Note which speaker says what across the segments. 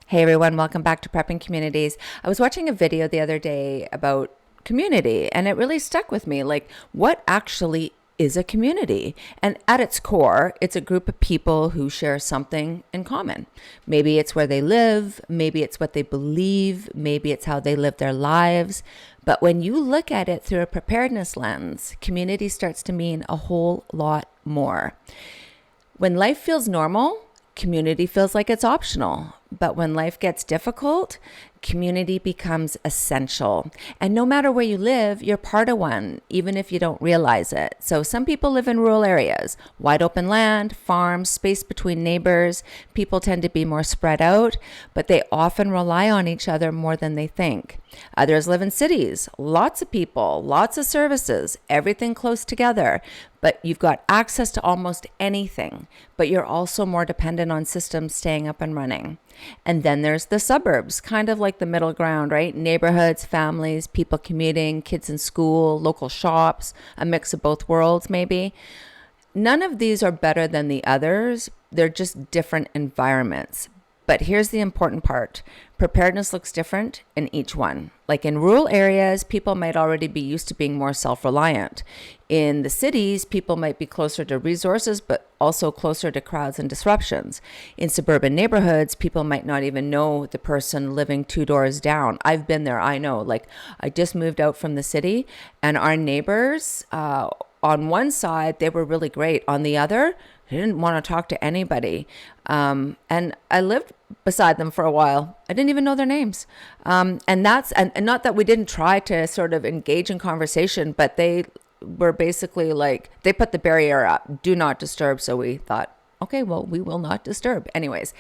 Speaker 1: Hey everyone, welcome back to Prepping Communities. I was watching a video the other day about community and it really stuck with me. Like, what actually is a community? And at its core, it's a group of people who share something in common. Maybe it's where they live, maybe it's what they believe, maybe it's how they live their lives. But when you look at it through a preparedness lens, community starts to mean a whole lot more. When life feels normal, community feels like it's optional. But when life gets difficult, community becomes essential. And no matter where you live, you're part of one, even if you don't realize it. So some people live in rural areas, wide open land, farms, space between neighbors. People tend to be more spread out, but they often rely on each other more than they think. Others live in cities, lots of people, lots of services, everything close together. But you've got access to almost anything, but you're also more dependent on systems staying up and running. And then there's the suburbs, kind of like the middle ground, right? Neighborhoods, families, people commuting, kids in school, local shops, a mix of both worlds maybe. None of these are better than the others. They're just different environments. But here's the important part. Preparedness looks different in each one. Like in rural areas, people might already be used to being more self-reliant. In the cities, people might be closer to resources, but also closer to crowds and disruptions. In suburban neighborhoods, people might not even know the person living 2 doors down. I've been there, I know. Like, I just moved out from the city, and our neighbors, on one side, they were really great. On the other, they didn't want to talk to anybody. And I lived beside them for a while. I didn't even know their names. And not that we didn't try to sort of engage in conversation, but they were basically like, they put the barrier up, do not disturb. So we thought, okay, well, we will not disturb. Anyways,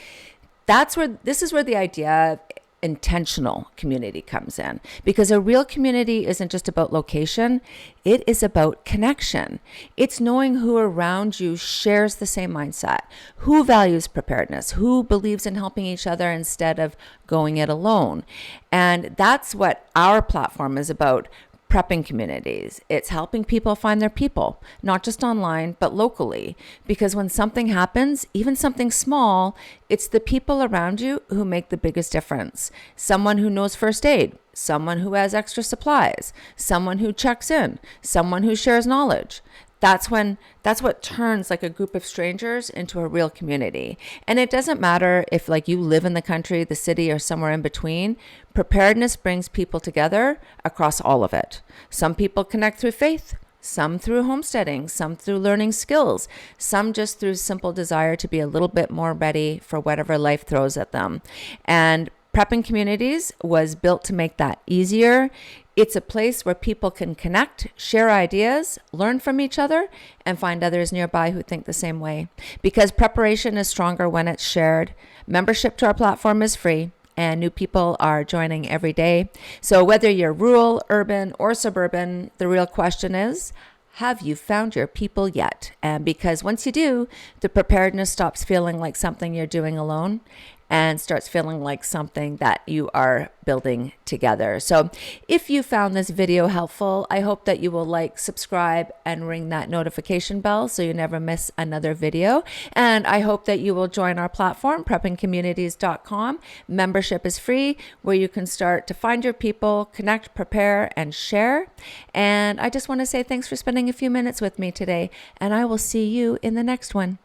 Speaker 1: this is where the idea of intentional community comes in, because a real community isn't just about location. It is about connection. It's knowing who around you shares the same mindset, who values preparedness, who believes in helping each other instead of going it alone. And that's what our platform is about. Prepping communities. It's helping people find their people, not just online, but locally. Because when something happens, even something small, it's the people around you who make the biggest difference. Someone who knows first aid, someone who has extra supplies, someone who checks in, someone who shares knowledge. That's what turns like a group of strangers into a real community. And it doesn't matter if like you live in the country, the city, or somewhere in between. Preparedness brings people together across all of it. Some people connect through faith, some through homesteading, some through learning skills, some just through simple desire to be a little bit more ready for whatever life throws at them. And Prepping Communities was built to make that easier. It's a place where people can connect, share ideas, learn from each other, and find others nearby who think the same way. Because preparation is stronger when it's shared. Membership to our platform is free, and new people are joining every day. So whether you're rural, urban, or suburban, the real question is, have you found your people yet? And because once you do, the preparedness stops feeling like something you're doing alone and starts feeling like something that you are building together. So if you found this video helpful, I hope that you will like, subscribe, and ring that notification bell so you never miss another video. And I hope that you will join our platform, preppingcommunities.com. Membership is free, where you can start to find your people, connect, prepare, and share. And I just want to say thanks for spending a few minutes with me today, and I will see you in the next one.